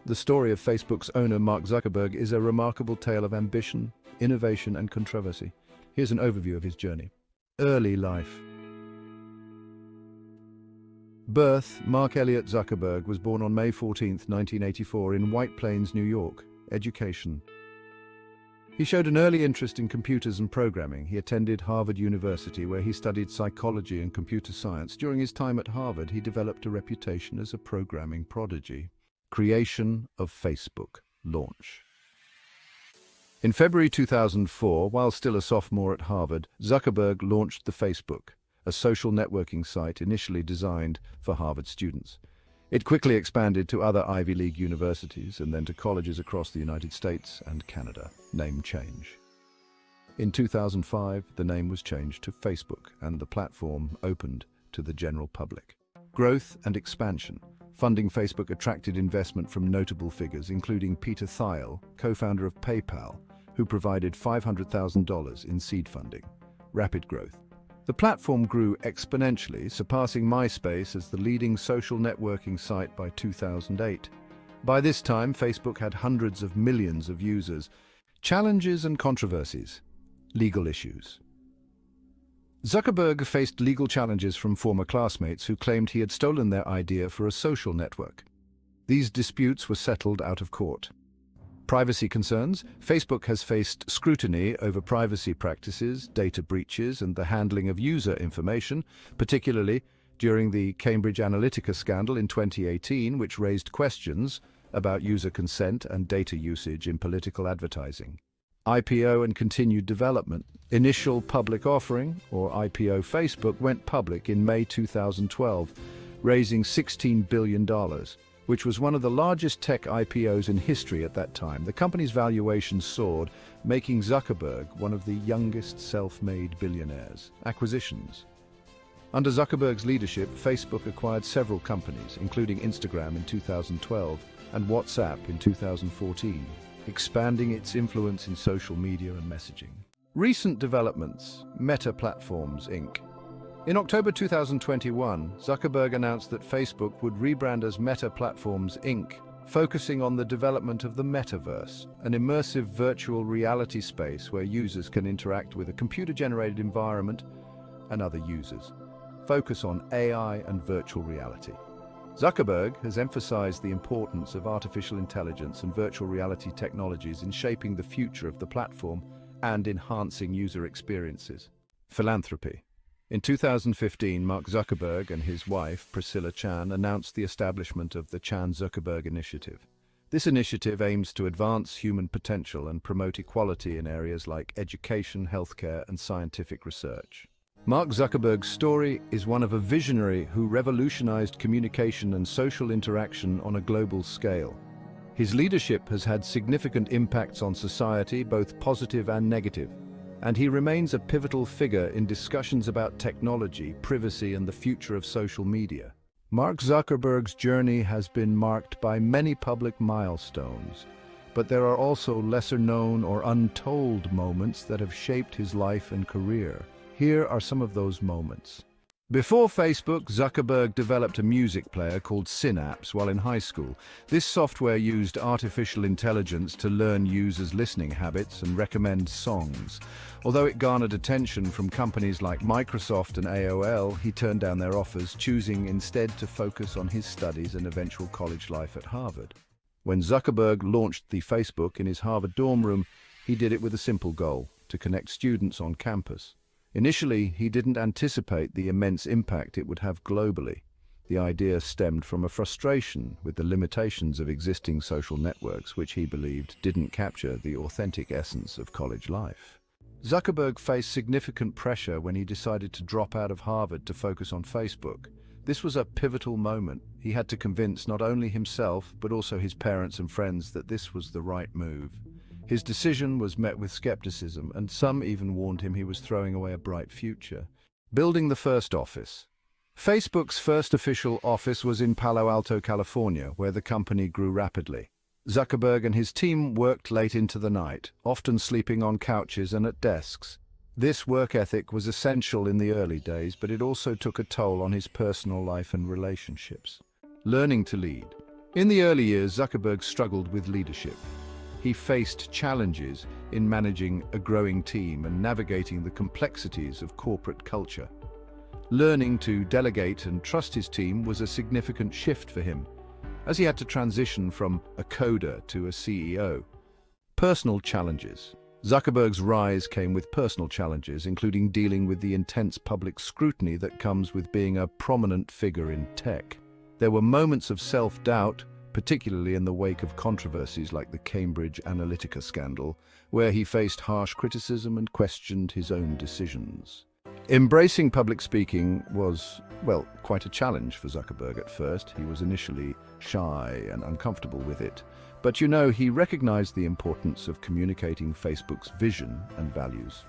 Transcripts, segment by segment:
The story of Facebook's owner, Mark Zuckerberg, is a remarkable tale of ambition, innovation, and controversy. Here's an overview of his journey. Early life. Birth: Mark Elliott Zuckerberg was born on May 14, 1984, in White Plains, New York. Education. He showed an early interest in computers and programming. He attended Harvard University, where he studied psychology and computer science. During his time at Harvard, he developed a reputation as a programming prodigy. Creation of Facebook. Launch. In February 2004, while still a sophomore at Harvard, Zuckerberg launched the Facebook, a social networking site initially designed for Harvard students. It quickly expanded to other Ivy League universities and then to colleges across the United States and Canada. Name change. In 2005, the name was changed to Facebook, and the platform opened to the general public. Growth and expansion. Funding Facebook attracted investment from notable figures, including Peter Thiel, co-founder of PayPal, who provided $500,000 in seed funding. Rapid growth. The platform grew exponentially, surpassing MySpace as the leading social networking site by 2008. By this time, Facebook had hundreds of millions of users. Challenges and controversies. Legal issues. Zuckerberg faced legal challenges from former classmates who claimed he had stolen their idea for a social network. These disputes were settled out of court. Privacy concerns. Facebook has faced scrutiny over privacy practices, data breaches, and the handling of user information, particularly during the Cambridge Analytica scandal in 2018, which raised questions about user consent and data usage in political advertising. IPO and continued development. Initial public offering, or IPO. Facebook went public in May 2012, raising $16 billion, which was one of the largest tech IPOs in history at that time. The company's valuation soared, making Zuckerberg one of the youngest self-made billionaires. Acquisitions. Under Zuckerberg's leadership, Facebook acquired several companies, including Instagram in 2012 and WhatsApp in 2014. Expanding its influence in social media and messaging. Recent developments. Meta Platforms, Inc. In October 2021, Zuckerberg announced that Facebook would rebrand as Meta Platforms, Inc., focusing on the development of the metaverse, an immersive virtual reality space where users can interact with a computer-generated environment and other users. Focus on AI and virtual reality. Zuckerberg has emphasized the importance of artificial intelligence and virtual reality technologies in shaping the future of the platform and enhancing user experiences. Philanthropy. In 2015, Mark Zuckerberg and his wife, Priscilla Chan, announced the establishment of the Chan-Zuckerberg Initiative. This initiative aims to advance human potential and promote equality in areas like education, healthcare, and scientific research. Mark Zuckerberg's story is one of a visionary who revolutionized communication and social interaction on a global scale. His leadership has had significant impacts on society, both positive and negative, and he remains a pivotal figure in discussions about technology, privacy, and the future of social media. Mark Zuckerberg's journey has been marked by many public milestones, but there are also lesser-known or untold moments that have shaped his life and career. Here are some of those moments. Before Facebook, Zuckerberg developed a music player called Synapse while in high school. This software used artificial intelligence to learn users' listening habits and recommend songs. Although it garnered attention from companies like Microsoft and AOL, he turned down their offers, choosing instead to focus on his studies and eventual college life at Harvard. When Zuckerberg launched the Facebook in his Harvard dorm room, he did it with a simple goal: to connect students on campus. Initially, he didn't anticipate the immense impact it would have globally. The idea stemmed from a frustration with the limitations of existing social networks, which he believed didn't capture the authentic essence of college life. Zuckerberg faced significant pressure when he decided to drop out of Harvard to focus on Facebook. This was a pivotal moment. He had to convince not only himself, but also his parents and friends that this was the right move. His decision was met with skepticism, and some even warned him he was throwing away a bright future. Building the first office. Facebook's first official office was in Palo Alto, California, where the company grew rapidly. Zuckerberg and his team worked late into the night, often sleeping on couches and at desks. This work ethic was essential in the early days, but it also took a toll on his personal life and relationships. Learning to lead. In the early years, Zuckerberg struggled with leadership. He faced challenges in managing a growing team and navigating the complexities of corporate culture. Learning to delegate and trust his team was a significant shift for him, as he had to transition from a coder to a CEO. Personal challenges. Zuckerberg's rise came with personal challenges, including dealing with the intense public scrutiny that comes with being a prominent figure in tech. There were moments of self-doubt, particularly in the wake of controversies like the Cambridge Analytica scandal, where he faced harsh criticism and questioned his own decisions. Embracing public speaking was, well, quite a challenge for Zuckerberg at first. He was initially shy and uncomfortable with it. But he recognized the importance of communicating Facebook's vision and values.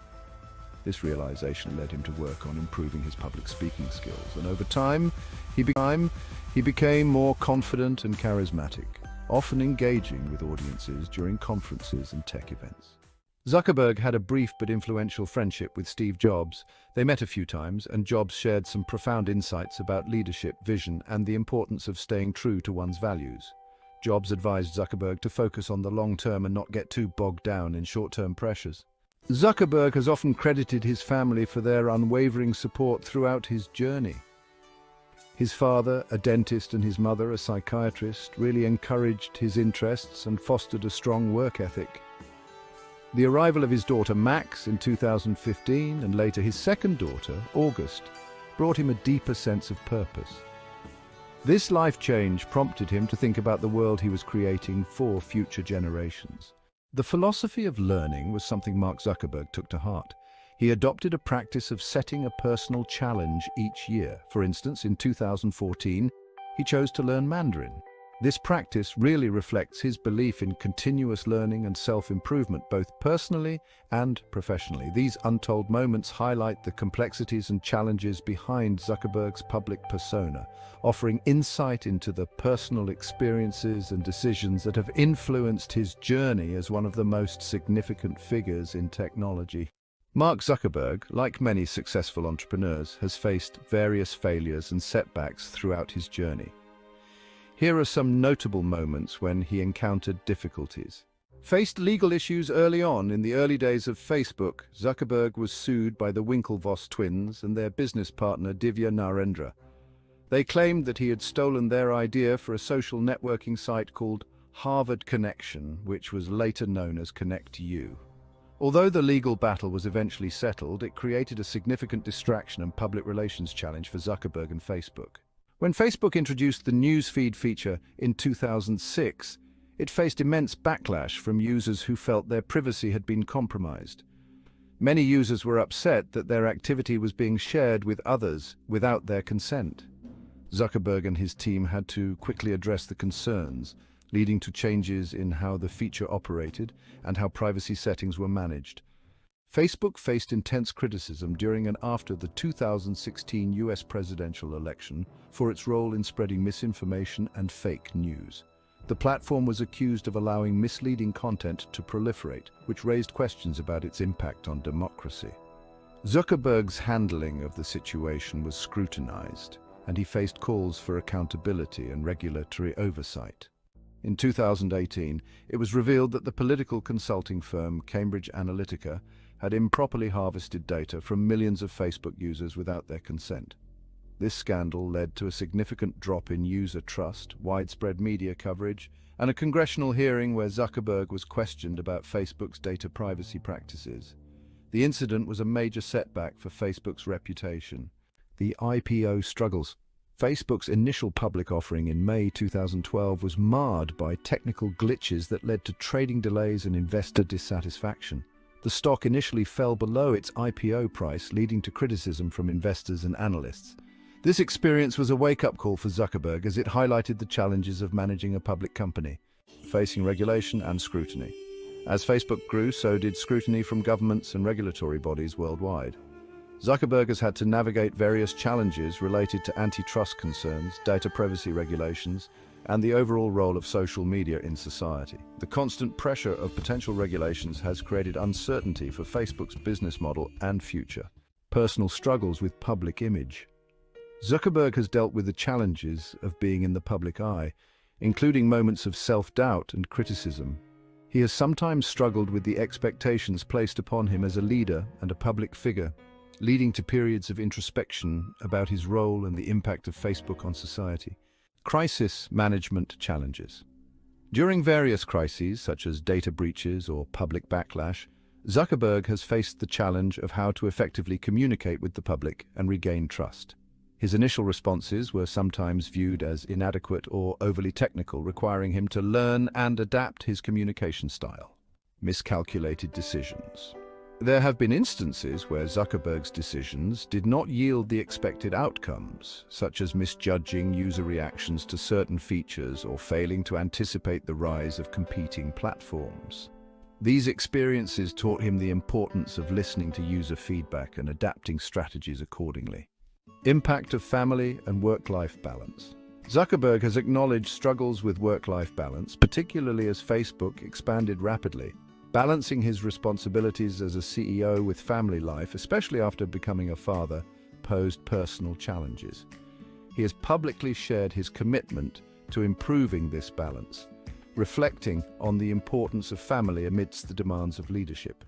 This realization led him to work on improving his public speaking skills, and over time, he became more confident and charismatic, often engaging with audiences during conferences and tech events. Zuckerberg had a brief but influential friendship with Steve Jobs. They met a few times, and Jobs shared some profound insights about leadership, vision, and the importance of staying true to one's values. Jobs advised Zuckerberg to focus on the long term and not get too bogged down in short-term pressures. Zuckerberg has often credited his family for their unwavering support throughout his journey. His father, a dentist, and his mother, a psychiatrist, really encouraged his interests and fostered a strong work ethic. The arrival of his daughter Max in 2015, and later his second daughter, August, brought him a deeper sense of purpose. This life change prompted him to think about the world he was creating for future generations. The philosophy of learning was something Mark Zuckerberg took to heart. He adopted a practice of setting a personal challenge each year. For instance, in 2014, he chose to learn Mandarin. This practice really reflects his belief in continuous learning and self-improvement, both personally and professionally. These untold moments highlight the complexities and challenges behind Zuckerberg's public persona, offering insight into the personal experiences and decisions that have influenced his journey as one of the most significant figures in technology. Mark Zuckerberg, like many successful entrepreneurs, has faced various failures and setbacks throughout his journey. Here are some notable moments when he encountered difficulties. Faced legal issues early on. In the early days of Facebook, Zuckerberg was sued by the Winklevoss twins and their business partner Divya Narendra. They claimed that he had stolen their idea for a social networking site called Harvard Connection, which was later known as ConnectU. Although the legal battle was eventually settled, it created a significant distraction and public relations challenge for Zuckerberg and Facebook. When Facebook introduced the newsfeed feature in 2006, it faced immense backlash from users who felt their privacy had been compromised. Many users were upset that their activity was being shared with others without their consent. Zuckerberg and his team had to quickly address the concerns, leading to changes in how the feature operated and how privacy settings were managed. Facebook faced intense criticism during and after the 2016 US presidential election for its role in spreading misinformation and fake news. The platform was accused of allowing misleading content to proliferate, which raised questions about its impact on democracy. Zuckerberg's handling of the situation was scrutinized, and he faced calls for accountability and regulatory oversight. In 2018, it was revealed that the political consulting firm Cambridge Analytica had improperly harvested data from millions of Facebook users without their consent. This scandal led to a significant drop in user trust, widespread media coverage, and a congressional hearing where Zuckerberg was questioned about Facebook's data privacy practices. The incident was a major setback for Facebook's reputation. The IPO struggles. Facebook's initial public offering in May 2012 was marred by technical glitches that led to trading delays and investor dissatisfaction. The stock initially fell below its IPO price, leading to criticism from investors and analysts. This experience was a wake-up call for Zuckerberg as it highlighted the challenges of managing a public company, facing regulation and scrutiny. As Facebook grew, so did scrutiny from governments and regulatory bodies worldwide. Zuckerberg has had to navigate various challenges related to antitrust concerns, data privacy regulations, and the overall role of social media in society. The constant pressure of potential regulations has created uncertainty for Facebook's business model and future. Personal struggles with public image. Zuckerberg has dealt with the challenges of being in the public eye. including moments of self-doubt and criticism. He has sometimes struggled with the expectations placed upon him as a leader and a public figure, leading to periods of introspection about his role and the impact of Facebook on society. Crisis management challenges. During various crises, such as data breaches or public backlash, Zuckerberg has faced the challenge of how to effectively communicate with the public and regain trust. His initial responses were sometimes viewed as inadequate or overly technical, requiring him to learn and adapt his communication style. Miscalculated decisions. There have been instances where Zuckerberg's decisions did not yield the expected outcomes, such as misjudging user reactions to certain features or failing to anticipate the rise of competing platforms. These experiences taught him the importance of listening to user feedback and adapting strategies accordingly. Impact of family and work-life balance. Zuckerberg has acknowledged struggles with work-life balance, particularly as Facebook expanded rapidly. Balancing his responsibilities as a CEO with family life, especially after becoming a father, posed personal challenges. He has publicly shared his commitment to improving this balance, reflecting on the importance of family amidst the demands of leadership.